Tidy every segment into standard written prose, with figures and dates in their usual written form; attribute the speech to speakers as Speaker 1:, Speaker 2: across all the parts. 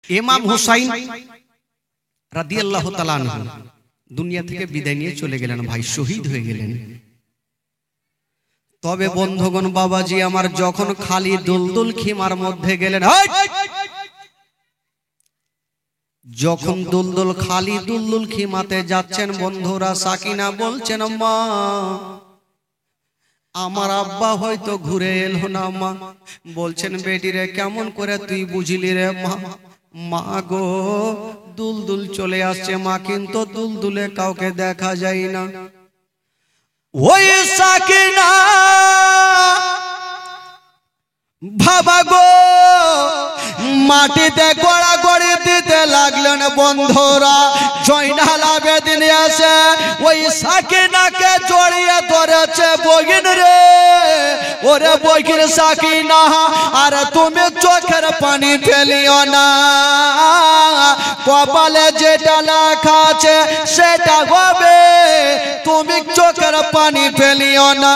Speaker 1: ইমাম হুসাইন রাদিয়াল্লাহু তাআলা আনহু দুনিয়া থেকে বিদায় নিয়ে চলে গেলেন, ভাই শহীদ হয়ে গেলেন। তবে বন্ধুগণ বাবাজি আমার যখন খালি দুলদুল খিমার মধ্যে গেলেন, যখন দুলদুল খালি দুলদুল খিমাতে যাচ্ছেন বন্ধুরা, সাকিনা বলছেন মা আমার আব্বা হয়তো ঘুরে এলো না। মা বলছেন বেটি রে কেমন করে তুই বুঝলি রে? মা গো দুলদুল চলে আসছে মা, কিন্তু দুলদুলে কাউকে দেখা যায় না। ওই সাকিনা বাবা গো মাটিতে গড়াগড়ি দিতে লাগলেন বন্ধুরা। জয়নাল আবেদিন এসে ওই সাকিনাকে জড়িয়ে ধরেছে, বগিন রে ওরে বগিন সাকিনা আর তুমি চোখের পানি ফেলিও না, কপালে যেটা লেখা আছে সেটা হবে, তুমি চোখের পানি ফেলিও না।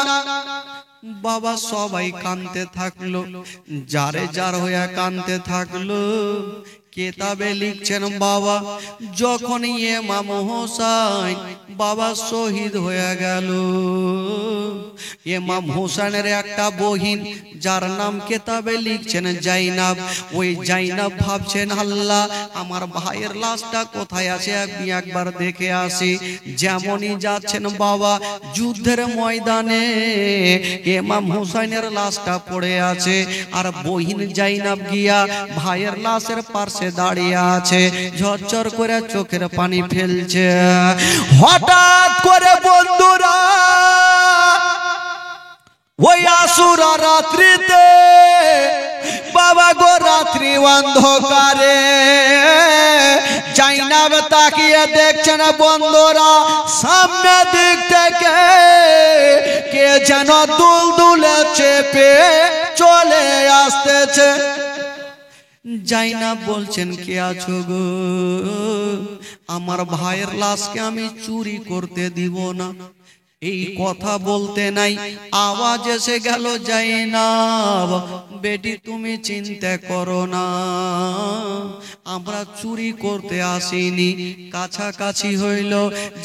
Speaker 1: বাবা সবাই কাঁদতে থাকলো, যারে যার হয়ে কাঁদতে থাকলো। কেতাবে লিখছেন বাবা যখন ইমাম হোসেন বাবা শহীদ হয়ে গেল, ইমাম হোসেনের একটা বহিন যার নাম কেতাবে লিখছেন জাইনাব, ওই জাইনাব ভাবছেন আল্লাহ আমার ভাইয়ের লাশটা কোথায় আছে আমি একবার দেখে আসি। যেমনই যাচ্ছেন বাবা যুদ্ধের ময়দানে ইমাম হোসেনের লাশটা পড়ে আছে, আর বহিন জাইনাব গিয়া ভাইয়ের লাশের পাশে দাঁড়িয়ে আছে, ঝরঝর করে চোখের পানি ফেলছে। হঠাৎ করে বন্ধুরা ওই আসুরা রাত্রিতে বাবা গো রাত্রি অন্ধকারে জাইনাব তাকিয়ে দেখছেন বন্ধুরা সামনে দিক থেকে কে যেন দুলদুলে চেপে চলে আসতেছে। জাইনাব বলছেন কে আছো গো? আমার ভাইয়ের লাশকে আমি চুরি করতে দিব না। এই কথা বলতে নাই আওয়াজ এসে গেল জাইনাব বেটি তুমি চিন্তা করো না, আমরা চুরি করতে আসিনি। কাছাকাছি হইল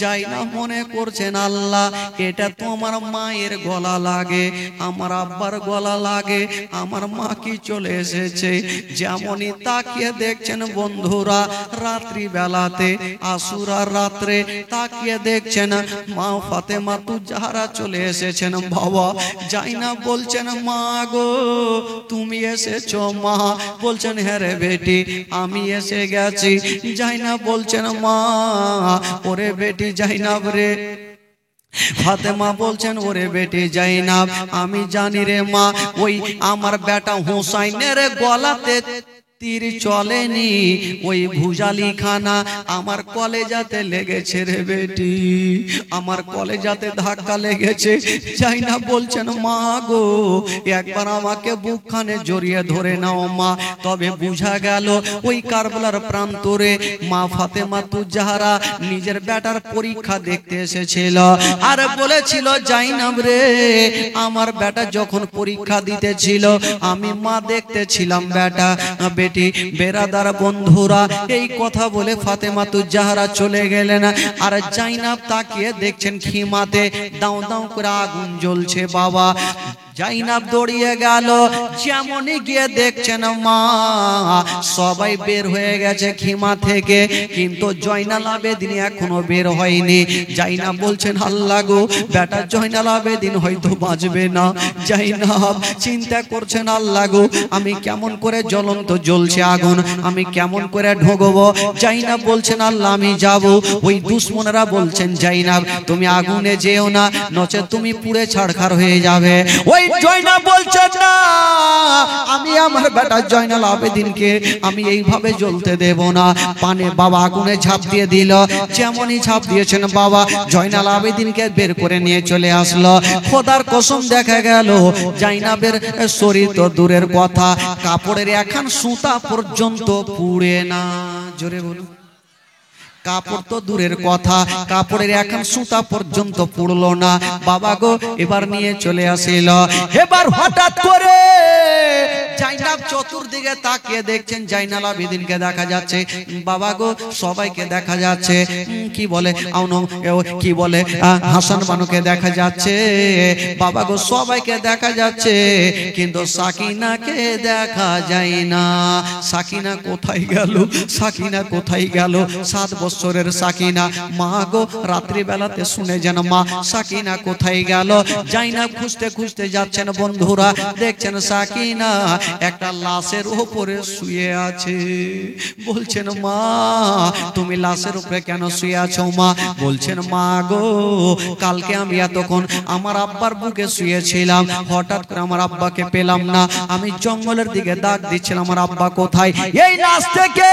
Speaker 1: জাইনাব মনে করছেন আল্লাহ এটা তো আমার মায়ের গলা লাগে, আমার আব্বার গলা লাগে, আমার মা কি চলে এসেছে। যেমনই তাকিয়ে দেখছেন বন্ধুরা রাত্রি বেলাতে আসুরার রাত্রে তাকিয়ে দেখছেন মা ফাতেমা যাহারা চলে এসেছেন। বাবা জাইনাব বলছেন মা গো তুমি এসেছো? মা বলছেন হ্যাঁ রে বেটি আমি এসে গেছি। জাইনাব বলছেন মা ওরে বেটি জাইনাব রে। ফাতেমা বলছেন ওরে বেটি জাইনাব আমি জানি রে মা ওই আমার বেটা হোসাইনের গলাতে তীর চলেনি, ওই ভুজালি খানা আমার কলেজাতে লেগেছে রে বেটি, আমার কলেজাতে ধাক্কা লেগেছে। জাইনাব বলছেন মা গো একবার আমাকে বুকখানে জড়িয়ে ধরে নাও মা। তবে বুঝা গেল ওই কারবালার প্রান্তরে মা ফাতেমা তুজাহারা নিজের বেটার পরীক্ষা দেখতে এসেছিল, আর বলেছিল জাইনাব রে আমার বেটা যখন পরীক্ষা দিতেছিল আমি মা দেখতেছিলাম বেটা। বেরাদার বন্ধুরা এই কথা বলে ফাতেমা তুজাহারা চলে গেলেন, আর জাইনাব তাকিয়ে দেখছেন খিমাতে দাও দাও করে আগুন জ্বলছে। বাবা জাইনাব দৌড়িয়ে গেল, যেমনই গিয়ে দেখছেন মা সবাই বের হয়ে গেছে খিমা থেকে, কিন্তু জয়নাল আবেদিন এখনো বের হয়নি। জাইনাব বলছেন আল্লাহ গো বেটা জয়নাল আবেদিন হয়তো বাঁচবে না। জাইনাব চিন্তা করছেন আল্লাহ গো আমি কেমন করে জ্বলন্ত জ্বলছে আগুন আমি কেমন করে ঢোকবো। জাইনাব বলছেন আল্লাহ আমি যাব। ওই দুশ্মনেরা বলছেন জাইনাব তুমি আগুনে যেও না নচে তুমি পুড়ে ছাড়খাড় হয়ে যাবে। ওই জয়নাব বলছেন না আমি আমার বেটা জয়নাল আবেদিনকে আমি এইভাবে জ্বলতে দেব না। পানে বাবা আগুনে ঝাঁপ দিয়ে দিল, যেমনই ঝাঁপ দিয়েছেন বাবা জয়নাল আবেদিনকে বের করে নিয়ে চলে আসলো। খোদার কসম দেখা গেল জাইনাবের শরীর তো দূরের কথা কাপড়ের একখান সুতা পর্যন্ত পুড়ে না। জোরে বলুন কাপড় তো দূরের কথা কাপড়ের এখন সুতা পর্যন্ত পুড়লো না। বাবা গো এবার নিয়ে চলে আসিল। এবার হঠাৎ করে জাইনাব চতুর্দিকে তাকিয়ে দেখছেন জাইনাল আবেদিনকে দেখা যাচ্ছে, বাবা গো সবাইকে দেখা যাচ্ছে, কি বলে কি বলে হাসান বানুকে দেখা যাচ্ছে, বাবা গো সবাইকে দেখা যাচ্ছে, কিন্তু সাকিনাকে দেখা যায় না। সাকিনা কোথায় গেল? সাকিনা কোথায় গেল? 7 বছরের সাকিনা, মা গো রাত্রি বেলাতে শুনে যেন মা সাকিনা কোথায় গেল? জাইনাব খুঁজতে খুঁজতে যাচ্ছেন বন্ধুরা, দেখছেন সাকিনা একটা লাশের উপরে শুয়ে আছে। বলছেন মা তুমি লাশের উপরে কেন শুয়ে আছো মা? বলছেন মা গো কালকে আমি এতক্ষণ আমার আব্বার বুকে শুয়েছিলাম, হঠাৎ করে আমার আব্বাকে পেলাম না, আমি জঙ্গলের দিকে ডাক দিচ্ছিলাম আমার আব্বা কোথায়? এই লাশ থেকে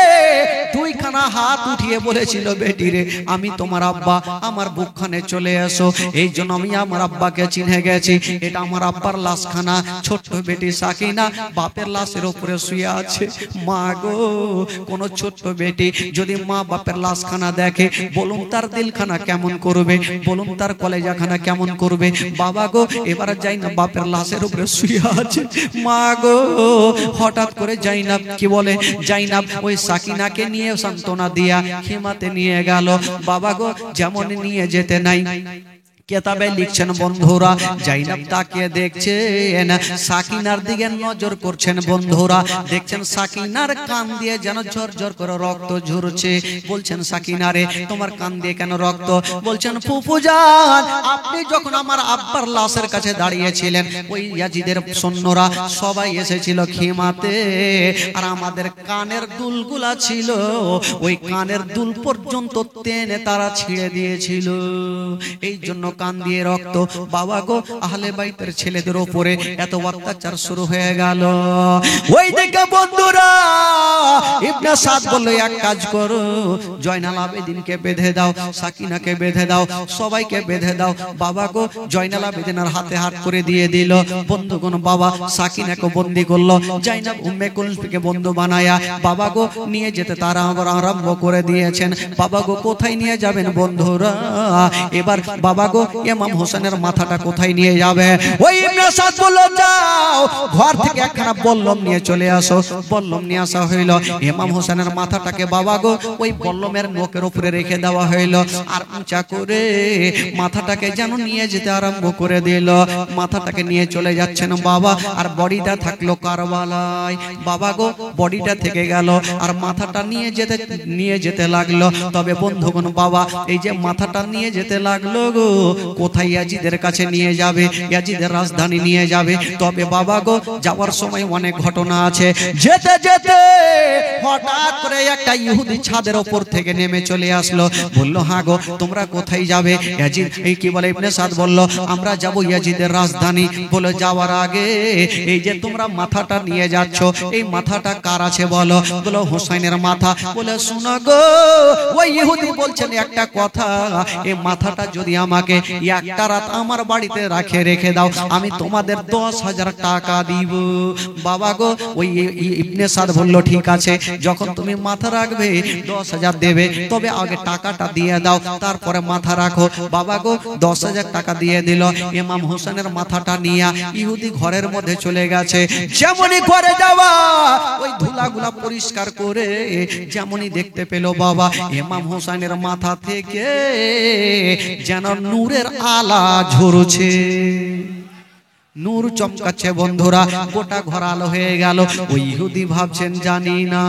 Speaker 1: 2খানা হাত উঠিয়ে বলেছিল বেটি রে আমি তোমার আব্বা, আমার বুকখানে চলে এসো। এই জন্য আমি আমার আব্বাকে চিনে গেছি, এটা আমার আব্বার লাশখানা। ছোট্ট বেটি সাকিনা বাপের লাশের উপরে শুয়ে আছে। মা গো কোন ছোট্ট বেটি যদি মা বাপের লাশখানা দেখে বলুন তার দিলখানা কেমন করবে, বলুন তার কলেজাখানা কেমন করবে? বাবা গো এবার জাইনাব বাপের লাশের উপরে শুয়ে আছে। মা গো হঠাৎ করে জাইনাব কি বলে জাইনাব ওই সাকিনাকে নিয়ে সান্ত্বনা দিয়া খেমাতে নিয়ে গেল। বাবা গো যেমন নিয়ে যেতে নাই কেতাবে লিখছেন বন্ধুরা, জাইনাব তাকিয়ে দেখছেন সাকিনার দিকে নজর করছেন বন্ধুরা, দেখছেন সাকিনার কান দিয়ে যেন ঝরঝর করে রক্ত ঝরছে। বলছেন সাকিনা রে তোমার কান দিয়ে কেন রক্ত? বলছেন ফুফুজান আপনি যখন আমার আব্বার লাশের কাছে দাঁড়িয়েছিলেন ওই ইয়াজিদের সৈন্যরা সবাই এসেছিল খেমাতে, আর আমাদের কানের দুলগুলা ছিল ওই কানের দুল পর্যন্ত টেনে তারা ছিঁড়ে দিয়েছিল, এই জন্য কান দিয়ে রক্ত। বাবা গো আহলে বাইতের ছেলেদের উপরে এত অত্যাচার শুরু হয়ে গেল। ওই দিকে বন্ধুরা ইবনে সাদ বলল এক কাজ করো, জয়নাল আবেদিনকে বেঁধে দাও, সাকিনাকে বেঁধে দাও, সবাইকে বেঁধে দাও। বাবা গো জয়নাল আবেদিনের হাতে হাত করে দিয়ে দিল। বন্ধুগণ বাবা সাকিনাকে বন্দী করলো, জাইনাব উম্মে কুলসুমকে বন্ধু বানায়া বাবা গো নিয়ে যেতে তারা আরম্ভ করে দিয়েছেন। বাবা গো কোথায় নিয়ে যাবেন বন্ধুরা? এবার বাবা গো ইমাম হোসেনের মাথাটা কোথায় নিয়ে যাবে? ওই ইবনে সাদ বলল যাও ঘর থেকে একখানা বল্লম নিয়ে চলে আসো। বল্লম নিয়ে আসা হইল, ইমাম হোসেনের মাথাটাকে বাবা গো ওই বল্লমের নোকের উপরে রেখে দেওয়া হইল, আর উঁচা করে মাথাটাকে যেন নিয়ে যেতে আরম্ভ করে দিল। মাথাটাকে নিয়ে চলে যাচ্ছেন বাবা, আর বডিটা থাকলো কারবালায়। বাবা গো বডিটা থেকে গেল, আর মাথাটা নিয়ে যেতে লাগলো। তবে বন্ধুগণ বাবা এই যে মাথাটা নিয়ে যেতে লাগলো গো কোথায়? ইয়াজিদের কাছে নিয়ে যাবে, ইয়াজিদের রাজধানী নিয়ে যাবে। তবে বাবা গো যাওয়ার সময় অনেক ঘটনা আছে। যেতে যেতে হঠাৎ করে একটা ইহুদি ছাদের উপর থেকে নেমে চলে আসলো, বলল হ্যাঁ গো তোমরা কোথায় যাবে? ইয়াজিদ এই কি বলে ইবনে সাদ বলল আমরা যাব ইয়াজিদের রাজধানী। বলে যাওয়ার আগে এই যে তোমরা মাথাটা নিয়ে যাচ্ছ এই মাথাটা কার আছে বলো? বলো হোসেনের মাথা। বলে শোনো গো ওই ইহুদি বলছেন একটা কথা, এই মাথাটা যদি আমাকে একটা রাত আমার বাড়িতে রেখে দাও আমি তোমাদের 10,000 টাকা দিব। বাবা গো ওই ইবনে সাদ বলল ঠিক আছে, যখন তুমি মাথা রাখবে 10,000 দেবে, তবে আগে টাকাটা দিয়ে দাও তারপরে মাথা রাখো। বাবা গো 10,000 টাকা দিয়ে দিল। ইমাম হোসেনের মাথাটা নিয়ে ইহুদি ঘরের মধ্যে চলে গেছে। যেমনই ঘরে যাওয়া ওই ধুলাগুলা পরিষ্কার করে যেমনই দেখতে পেল বাবা ইমাম হোসেনের মাথা থেকে যেন নূরের আলা ঝরছে, নূর চমকাচ্ছে বন্ধুরা, গোটা ঘর আলো হয়ে গেল। ওই ইহুদি ভাবছেন জানি না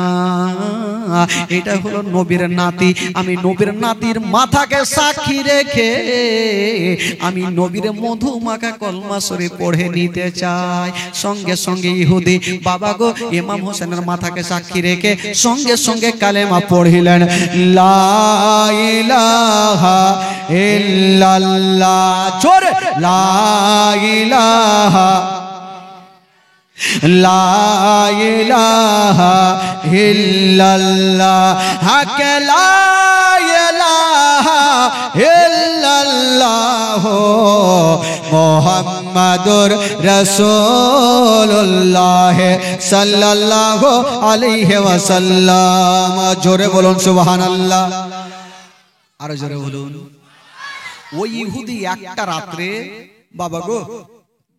Speaker 1: এটা হলো নবীর নাতি, আমি নবীর নাতির মাথাকে সাক্ষী রেখে আমি নবীর মধু মাখা কলমা শরীফ পড়ে নিতে চাই। সঙ্গে সঙ্গে ইহুদি বাবা গো ইমাম হোসেনের মাথাকে সাক্ষী রেখে সঙ্গে সঙ্গে কালেমা পড়িলেন, লা ইলাহা ইল্লাল্লাহ, জোরে লা ইলাহা লা ইলাহা ইল্লাল্লাহ, হক লা ইলাহা ইল্লাল্লাহ মুহাম্মাদুর রাসূলুল্লাহ সাল্লাল্লাহু আলাইহি ওয়াসাল্লাম। জোরে বলুন সুবহানাল্লাহ, আরো জোরে বলুন। ওই ইহুদি একটা রাত্রে বাবা গো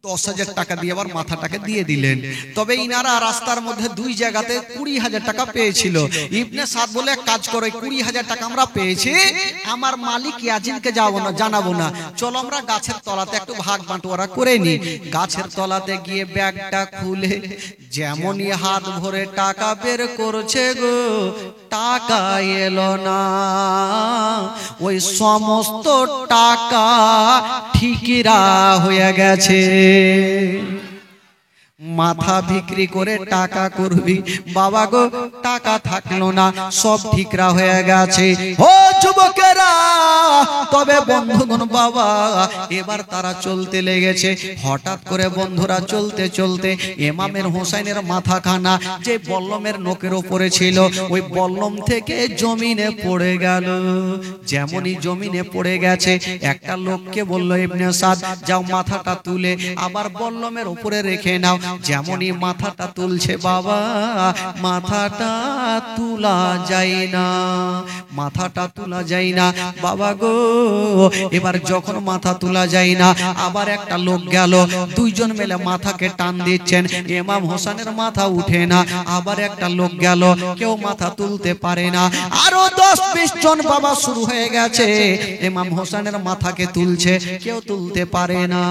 Speaker 1: 10,000 টাকা দিয়ে আবার মাথাটাকে দিয়ে দিলেন। তবে ইনারা রাস্তার মধ্যে 2 জায়গাতে 20,000 টাকা পেয়েছিল। ইবনে সাদ বলে, এক কাজ করো, 20,000 টাকা আমরা পেয়েছি, আমার মালিক ইয়াজিনকে জানাবো না, চলো আমরা গাছের তলাতে একটু ভাগ বাঁটোয়ারা করে নি। গাছের তলাতে গিয়ে ব্যাগটা খুলে যেমনই হাত ভরে টাকা বের করছে গো, টাকা এলো না। ওই সমস্ত টাকা ঠিকিরা হয়ে গেছে। মাথা বিক্রি করে টাকা করবি, বাবা গো টাকা থাকলো না, সব ঠিকরা হয়ে গেছে। ও যুবকেরা, তবে বন্ধুগণ বাবা, এবার তারা চলতে লেগেছে। হঠাৎ করে বন্ধুরা চলতে চলতে ইমামের হোসেনের মাথাখানা যে বল্লমের নোকের ওপরে ছিল, ওই বল্লম থেকে জমিনে পড়ে গেল। যেমনই জমিনে পড়ে গেছে, একটা লোককে বলল, ইবনে সাদ যাও মাথাটা তুলে আবার বল্লমের উপরে রেখে নাও। যেমনই মাথাটা তুলছে, বাবা মাথাটা তুলা যায় না, মাথাটা তোলা যায় না বাবা গো। এবার যখন মাথা তোলা যায় না, আবার একটা লোক গেল, দুইজন মিলে মাথাকে টান দিচ্ছেন, ইমাম হোসেনের মাথা উঠে না। আবার একটা লোক গেল, কেউ মাথা তুলতে পারে না। আরো 10-20 জন বাবা শুরু হয়ে গেছে, ইমাম হোসেনের মাথাকে তুলছে, কেউ তুলতে পারে না।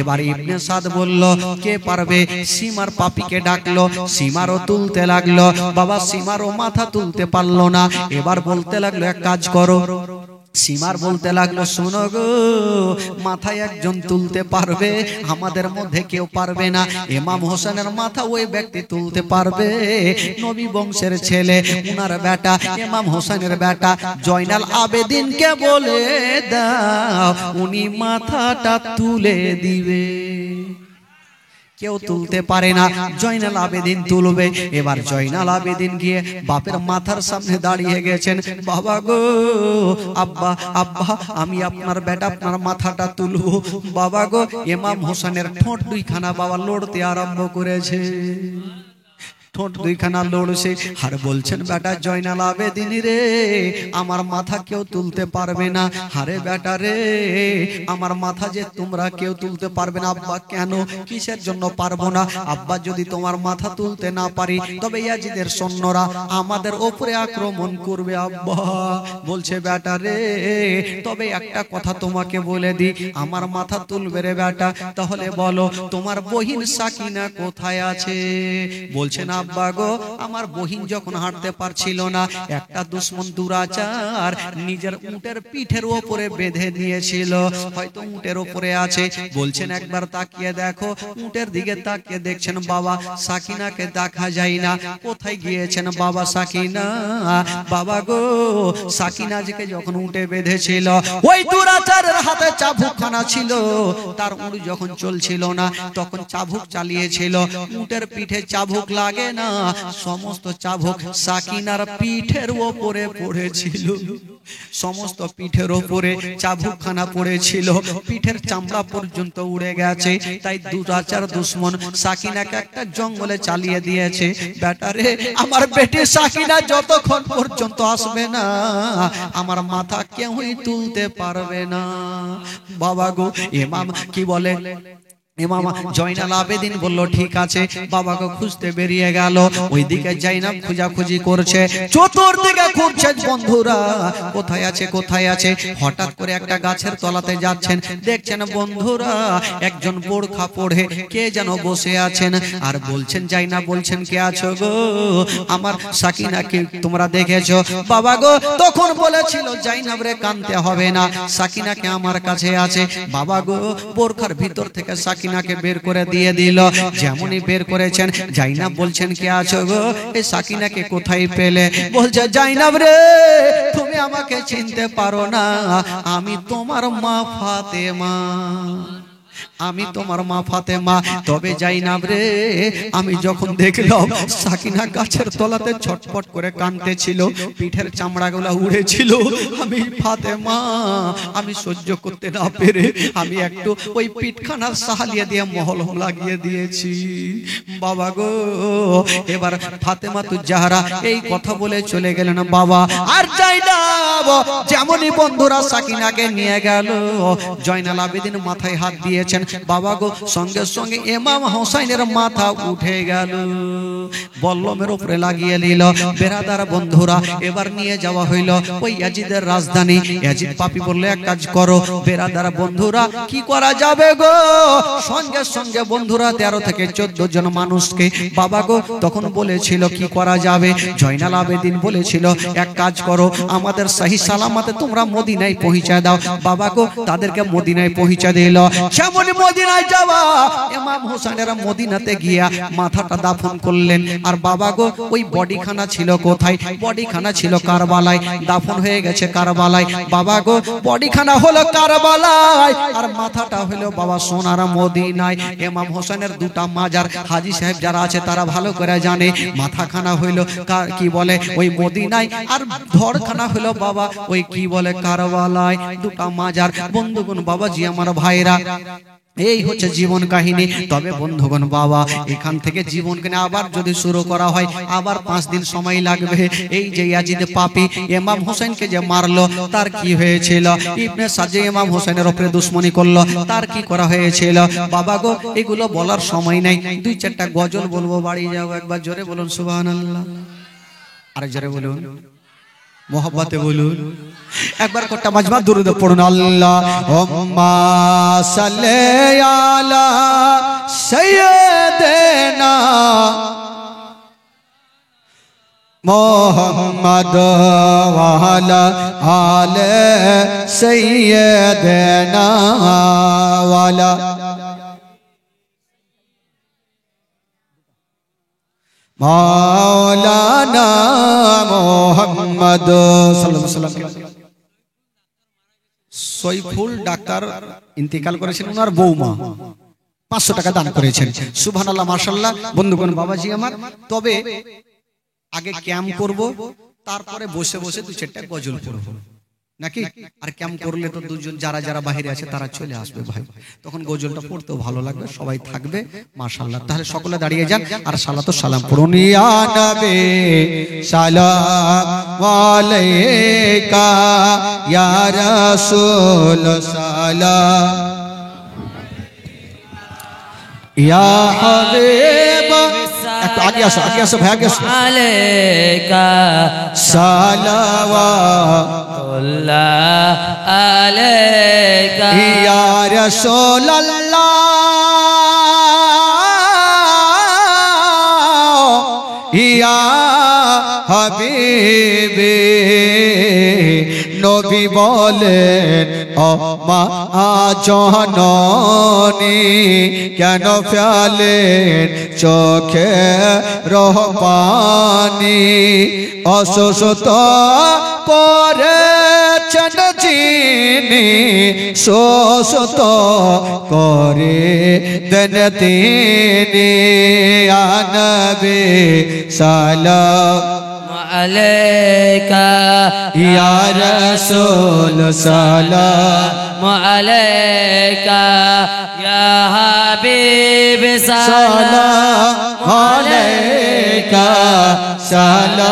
Speaker 1: এবার ইবনে সাদ বলল, কে পারবে? সীমার পাপিকে ডাকলো, সীমারও তুলতে লাগলো, বাবা সীমারও মাথা তুলতে পারলো না। এবার বলতে লাগলো, এক কাজ করো। সীমার বলতে লাগলো, শোনো গো, মাথায় একজন তুলতে পারবে, আমাদের মধ্যে কেউ পারবে না। ইমাম হোসেনের মাথা ওই ব্যক্তি তুলতে পারবে, নবী বংশের ছেলে, উনার বেটা, ইমাম হোসেনের বেটা জয়নাল আবেদিনকে বলে দাও, উনি মাথাটা তুলে দিবে। কেউ তুলতে পারে না, জয়নাল আবেদিন তুলবে। এবার জয়নাল আবেদিন গিয়ে বাপের মাথার সামনে দাঁড়িয়ে গেছেন, বাবা গো, আব্বা আব্বা, আমি আপনার বেটা, আপনার মাথাটা তুলবো। বাবা গো, ইমাম হোসেনের ঠোঁট দুইখানা বাবা লড়তে আরম্ভ করেছে, ঠোঁট দুইখানা লড়ছে, আর বলছেন, বেটা জয়নাল আবেদিন রে, আমার মাথা কেউ তুলতে পারবে না। আরে বেটা রে, আমার মাথা যে তোমরা কেউ তুলতে পারবে না। আব্বা কেন, কিসের জন্য পারবো না? আব্বা যদি তোমার মাথা তুলতে না পারি, তবে ইয়াজিদের সৈন্যরা আমাদের উপরে আক্রমণ করবে। আব্বা বলছে, বেটা রে, তবে একটা কথা তোমাকে বলে দি, আমার মাথা তুলবে রে বেটা, তাহলে বলো তোমার বহিন সাকিনা কোথায় আছে? বলছে, না আব্বা গো, আমার বহিন যখন হাঁটতে পারছিল না, একটা দুশমন দুরাচার নিজের উটের পিঠের উপরে বেঁধে নিয়েছিল, হয়তো উটের উপরে আছে। বলছেন, একবার তাকিয়ে দেখো। উটের দিকে তাকিয়ে দেখছেন, বাবা সাকিনাকে দেখা যায় না। কোথায় গিয়েছেন বাবা সাকিনা? বাবা গো, সাকিনা জিকে যখন উটে বেঁধেছিল, ওই দুরাচারের হাতে চাবুকখানা ছিল, তার উট যখন চলছিল না, তখন চাবুক চালিয়েছিল, উটের পিঠে চাবুক লাগে না, সমস্ত চাবুক সাকিনার পিঠের উপরে পড়েছিল, সমস্ত পিঠের উপরে চাবুকখানা পড়েছিল, পিঠের চামড়া পর্যন্ত উড়ে গেছে। তাই দুরাচার দুশমন সাকিনাকে একটা জঙ্গলে চালিয়ে দিয়েছে। বেটারে, আমার বেটি সাকিনা যতক্ষণ পর্যন্ত আসবে না, আমার মাথা কেউই তুলতে পারবে না। বাবা গো, ইমাম কি বলে? ইমাম জয়নাল আবেদিন বলল, ঠিক আছে। বাবাকে খুঁজতে বেরিয়ে গেল, ওইদিকে জাইনাব খোঁজাখুঁজি করছে, চতুর্দিকে খুঁজছে বন্ধুরা, কোথায় আছে কোথায় আছে। হঠাৎ করে একটা গাছের তলাতে যাচ্ছেন, দেখছেন বন্ধুরা একজন বোরখা পরে কে যেন বসে আছেন, আর বলছেন, জাইনাব বলছেন, কে আছো গো? আমার সাকিনাকে তোমরা দেখেছো? বাবা গো, তখন বলেছিল, জাইনাব রে কানতে হবে না, সাকিনাকে আমার কাছে আছে। বাবা গো, বোরখার ভিতর থেকে সাকিনাকে বের করে দিয়ে দিল। যেমনই বের করেছেন, জাইনাব বলছেন, কে আছো গো? এই সাকিনাকে কোথায় পেলে? বলছে, জাইনাব রে, তুমি আমাকে চিনতে পারো না, আমি তোমার মা ফাতেমা, আমি তোমার মা ফাতেমা। তবে জাইনাব রে, আমি যখন দেখলাম সাকিনা গাছের তলাতে ছটফট করে কাঁদতেছিল, পিঠের চামড়াগুলা উড়েছিল, আমি ফাতেমা, আমি সহ্য করতে না পেরে আমি একটু ওই পিঠখানা সাহালিয়ে দিয়ে মহলম লাগিয়ে দিয়েছি। বাবা গো, এবার ফাতেমা তু জাহরা এই কথা বলে চলে গেলেন বাবা। আর জাইনাব যেমনই বন্ধুরা সাকিনাকে নিয়ে গেল, জয়নাল আবেদিন মাথায় হাত দিয়েছেন, বাবা গো সঙ্গে সঙ্গে ইমাম হোসেনের মাথা উঠে গেল, বল্লমের উপরে লাগিয়ে নিল। বেরাদার বন্ধুরা, এবার নিয়ে যাওয়া হইল ওই ইয়াজিদের রাজধানী। ইয়াজিদ পাপী বললে এক কাজ করো। বেরাদার বন্ধুরা, কি করা যাবে গো? সঙ্গে সঙ্গে বন্ধুরা 13 থেকে 14 জন মানুষকে বাবা গো তখন বলেছিল কি করা যাবে। জয়নাল আবেদিন বলেছিল এক কাজ করো, আমাদের সহি সালামতে তোমরা মদিনায় পৌঁছে দাও। বাবা গো তাদেরকে মদিনায় পৌঁছে দিল। যেমন মদিনায় যাওয়া, ইমাম হোসেনের মদিনাতে গিয়া মাথাটা দাফন করলেন। আর বাবা গো ওই বডিখানা ছিল কোথায়? বডিখানা ছিল কারবালায়, দাফন হয়ে গেছে কারবালায়। বাবা গো বডিখানা হলো কারবালায়, আর মাথাটা হলো বাবা সোনার মদিনায়। ইমাম হোসেনের দুটা মাজার হাজী সাহেব যারা আছে তারা ভালো করে জানে। মাথাখানা হইলো কি বলে ওই মদিনায়, আর ধরখানা হলো বাবা ওই কি বলে কারবালায়। দুটা মাজার। বন্ধুগণ বাবাজি আমার ভাইরা, এই হচ্ছে জীবন কাহিনী। তবে বন্ধুগণ বাবা, এখান থেকে জীবন কাহিনী আবার যদি শুরু করা হয় আবার 5 দিন সময় লাগবে। এই যে ইয়াজিদ পাপী ইমাম হোসেনকে যে মারলো, তার কি হয়েছিল? ইবনে সাজে ইমাম হোসেনের উপরে দুশমনি করলো, তার কি করা হয়েছিল? বাবা গো এগুলো বলার সময় নাই। 2-4টা গজল বলবো, বাড়ি যাও। একবার জোরে বলুন সুবহানাল্লাহ, আরেক জোরে বলুন, মোহাব্বতে বলুন। একবার কোটা মাজমা দুরুদ পড়ুন। আল্লাহুম্মা সাল্লি আলা সাইয়্যিদিনা মুহাম্মদ ওয়া আলা আলি সাইয়্যিদিনা ওয়া আলা মাওলানা মুহাম্মদ সাল্লাল্লাহু আলাইহি ওয়াসাল্লাম। সৈফুল ডাক্তার ইন্তেকাল করেছেন, ওনার বৌমা 500 টাকা দান করেছেন। সুবহানাল্লাহ, মাশাআল্লাহ। বন্ধুগণ বাবাজি আমার, তবে আগে ক্যাম্প করব, তারপরে বসে বসে 2-4টা গজল পড়ব নাকি? আর ক্যাম্প করলে তো দুজন যারা যারা বাইরে আছে তারা চলে আসবে ভাই, তখন গজলটা পড়তেও ভালো লাগবে, সবাই থাকবে। মাশাআল্লাহ। তাহলে সকলে দাঁড়িয়ে যান আর সালাত ও সালাম পড়ুন। ইয়া নবী সালাম আলাইকা, ইয়া রাসূল সালাম, ইয়া হাবিব। একটু আগে আসো, আগে আসো ভাই, আগে আসো।
Speaker 2: আলাইকা সালাওয়াতুল্লাহ আলাইকা,
Speaker 1: ইয়া রাসূলুল্লাহ, ইয়া হাবিবে। নবী বলেন ও মা জননী, কেন ফেলেন চোখে রহপানি? অসুস্থ করেছেন যিনি, সুস্থ করে দেন তিনি। ইয়া নবী সালাম
Speaker 2: আলাইকা,
Speaker 1: ইয়া রাসূল সালাম
Speaker 2: আলাইকা, ইয়া হাবিব
Speaker 1: সালাম আলাইকা, সালাওয়াতুল্লাহ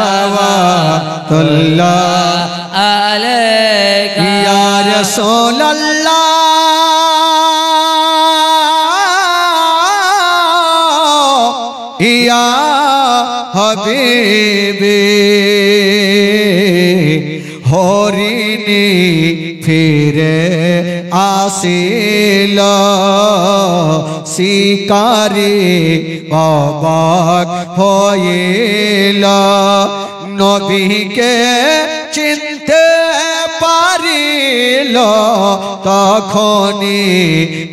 Speaker 2: আলাইকা,
Speaker 1: ইয়া রাসূলুল্লাহ, ইয়া হাবিবে। হরিণী ফিরে আসিল, শিকারি অবাক হইল, নবীকে চিনতে পারিল, তখনই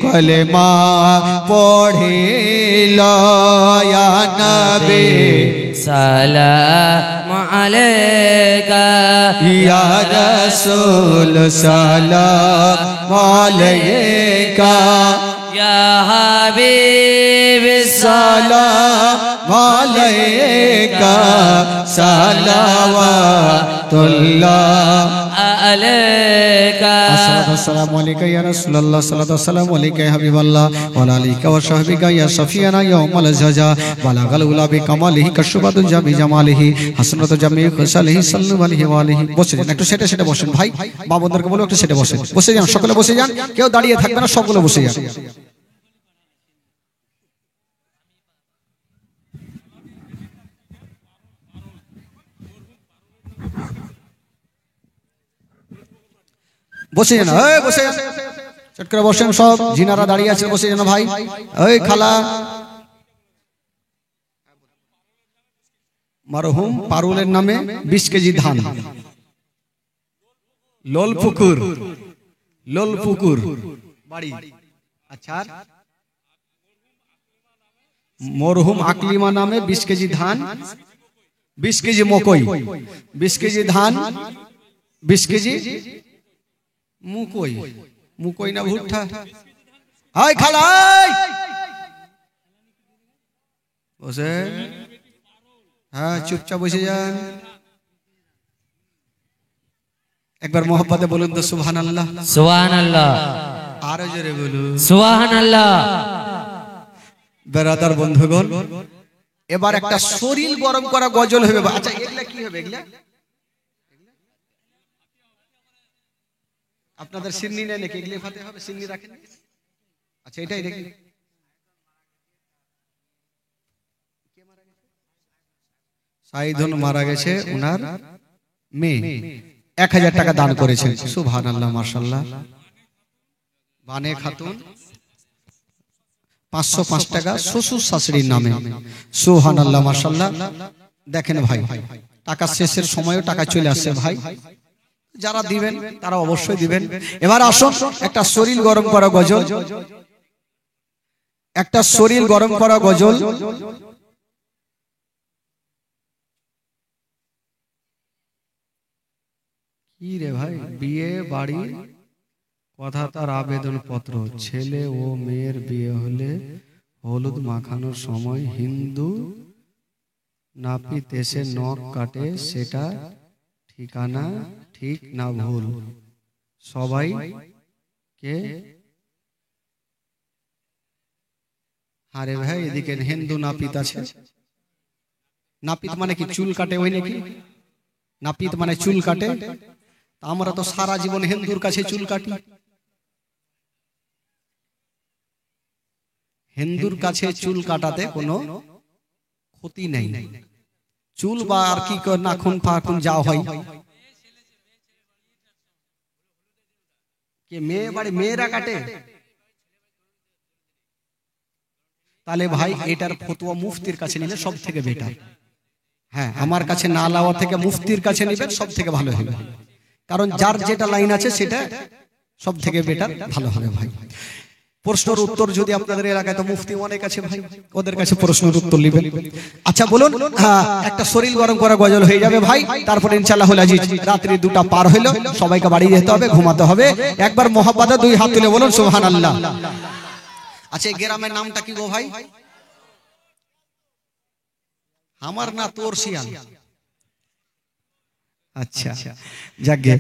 Speaker 1: কলেমা পড়িল। ইয়া নবী
Speaker 2: সালাম আলাইকা,
Speaker 1: ইয়া রাসূল সালাম আলাইকা,
Speaker 2: ইয়া হাবিব
Speaker 1: সালাম আলাইকা, সালাওয়াতুল্লাহ
Speaker 2: আলাইকা।
Speaker 1: আসসালামু আলাইকা ইয়া রাসূলুল্লাহ, সাল্লাল্লাহু আলাইকা ইয়া হাবিবাল্লাহ, ওয়া আলা আলিকা ওয়া সাহবিকা ইয়া সাফিয়ানা ইয়াউমাল জাজা, বালাগাল উলা বিকামালিহি কাশফাতু জামি জামালিহি, হাসনাতু জামি খুশালিহি, সাল্লাল্লাহু আলাইহি ওয়া আলিহি। বসে যান, একটু সেটে সেটে বসেন ভাই, মা বোনদেরকে বলো একটু সেটে বসেন। বসে যান, সকলে বসে যান, কেউ দাঁড়িয়ে থাকবে না, সকলে বসে যান। বসে যান, এই বসে যান, চট করে বসেন সব, জিনারা দাঁড়িয়ে আছে বসে যান ভাই। ওই খালা মরহুম পারুলের নামে 20 কেজি ধান, লোলপুকুর বাড়ি। আচ্ছা, মরহুম আকলিমা নামে 20 কেজি ধান, 20 কেজি মকই, 20 কেজি ধান, 20 কেজি মুকই না ভুট্টা। হাই খালাই বসে, হ্যাঁ চুপচাপ বসে যান। একবার মোহাব্বতে বলুন তো সুবহানাল্লাহ।
Speaker 2: সুবহানাল্লাহ।
Speaker 1: আরো জোরে বলুন
Speaker 2: সুবহানাল্লাহ।
Speaker 1: বেরাদার বন্ধুগণ, এবার একটা শরীর গরম করা গজল হবে। আচ্ছা এগুলা কি হবে? এগুলা আপনাদের সিন্নি নেই নাকি? এগুলো ফাতে হবে, সিন্নি রাখেন। আচ্ছা এটাই দেখি, সাইদুন মারা গেছে, উনার মেয়ে 1000 টাকা দান করেছেন। সুবহানাল্লাহ, মাশাআল্লাহ। বানে খাতুন 505 টাকা শ্বশুর শাশুড়ির নামে। সুবহানাল্লাহ, মাশাআল্লাহ। দেখেন ভাই, টাকা শেষের সময়ও টাকা চলে আসছে ভাই, যারা দিবেন তারা অবশ্যই দিবেন। এবার আসুন একটা শরীর গরম করা গজল, একটা শরীর গরম করা গজল। কি রে ভাই, বিয়ে বাড়ি কথা তার আবেদন পত্র, ছেলে ও মেয়ের বিয়ে হলে হলুদ মাখানোর সময় হিন্দু নাপিত এসে নখ কাটে, সেটা ঠিকানা ঠিক না ভুল? সবাই কে? আরে ভাই এদিকে হিন্দু নাপিত আছে। নাপিত মানে কি চুল কাটে ওই নাকি? নাপিত মানে চুল কাটে। আমরা তো সারা জীবন হিন্দুর কাছে চুল কাটি। হিন্দুর কাছে চুল কাটাতে কোনো ক্ষতি নেই। চুল বা আর কি নাখুন ফাখুন যা হয়, কে মেয়ে বাড়ি মেয়েরা কাটে? তাহলে ভাই এটার ফতোয়া মুফতির কাছে নিলে সব থেকে বেটার। হ্যাঁ, আমার কাছে না লাওয়া থেকে মুফতির কাছে নেবেন, সব থেকে ভালো হবে। কারণ যার যেটা লাইন আছে সেটা সব থেকে বেটার, ভালো হবে ভাই। প্রশ্নের উত্তর যদি আপনাদের এলাকায়, তো মুফতি অনেক আছে ভাই, ওদের কাছে প্রশ্নের উত্তর নেবেন। আচ্ছা বলুন, একটা শরীর গরম করা গজল হয়ে যাবে ভাই, তারপরে ইনশাআল্লাহ আজিজ রাত্রি 2টা পার হইলো, সবাইকে বাড়ি যেতে হবে, ঘুমাতে হবে। একবার মোহাব্বতে 2 হাত তুলে বলুন সুবহানাল্লাহ। আচ্ছা এই গ্রামের নামটা কি গো ভাই? আমার না তোর শিয়াল। अच्छा जगे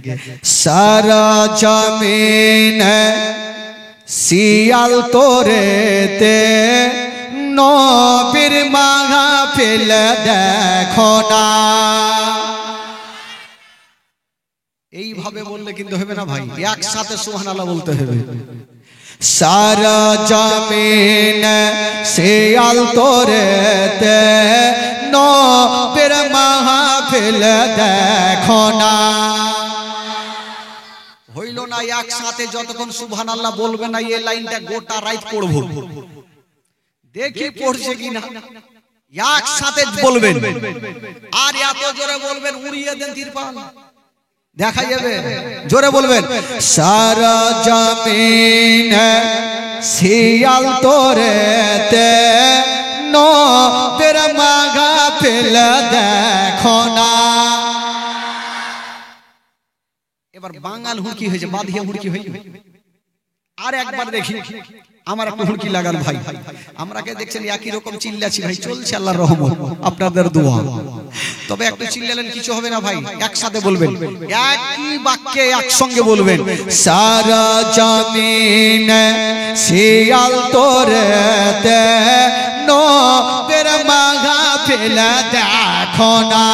Speaker 1: सारा जमीन सियाल तोरे ते नबीर महफिल देखो ना। এইভাবে বললে কিন্তু হবে না ভাই, একসাথে সুবহানাল্লাহ বলতে হবে। सारा जमीन सियाल तोरे ते नबीर महफिल देखो ना। হইল না একসাথে যতক্ষণ সুবহানাল্লাহ বলবে না, এই লাইনটা গোটা রাত পড়বো, দেখি পড়ছে কিনা। একসাথে বলবেন, আর এত জোরে বলবেন উড়িয়ে দেন তিরপাল, দেখা যাবে। জোরে বলবেন, সারা জমিন সিয়াল তোরেতে নবীর মাহফিল দেখো না। এবার বাঙাল হুড়কি হয়েছে, বাঁধিয়া হুড়কি হয়ে। আর একবার দেখি, আমার একটা হুড়কি লাগান ভাই। আমরাকে দেখছেন একই রকম চিল্লাছি ভাই, চলছে আল্লাহর রহমত, আপনাদের দোয়া। তবে একটু চিল্লালেন কিছু হবে না ভাই, একসাথে বলবেন, একই বাক্যে একসঙ্গে বলবেন, সারা জমিন সিয়াল তোরেতে নবীর মাহফিল দেখো না।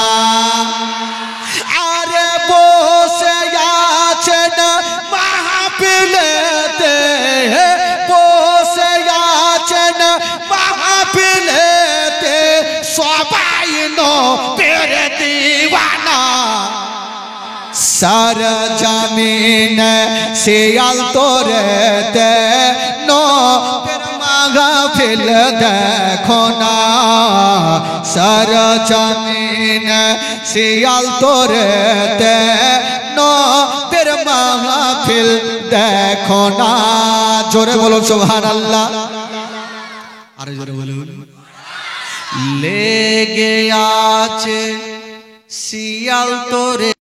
Speaker 1: আরে বসে আছেন মাহফিলেতে, বসে আছেন মাহফিলেতে সবাই নবীর দিওয়ানা।
Speaker 3: सर जमीन सियाल तोरेते नो फिर महफिल देखो ना सर जमीन सियाल तोरेते नो फिर महफिल देखो ना जोरे बोलो सुभान अल्लाह अरे जोरे बोलो
Speaker 1: লেগে আছে শিয়াল তোরে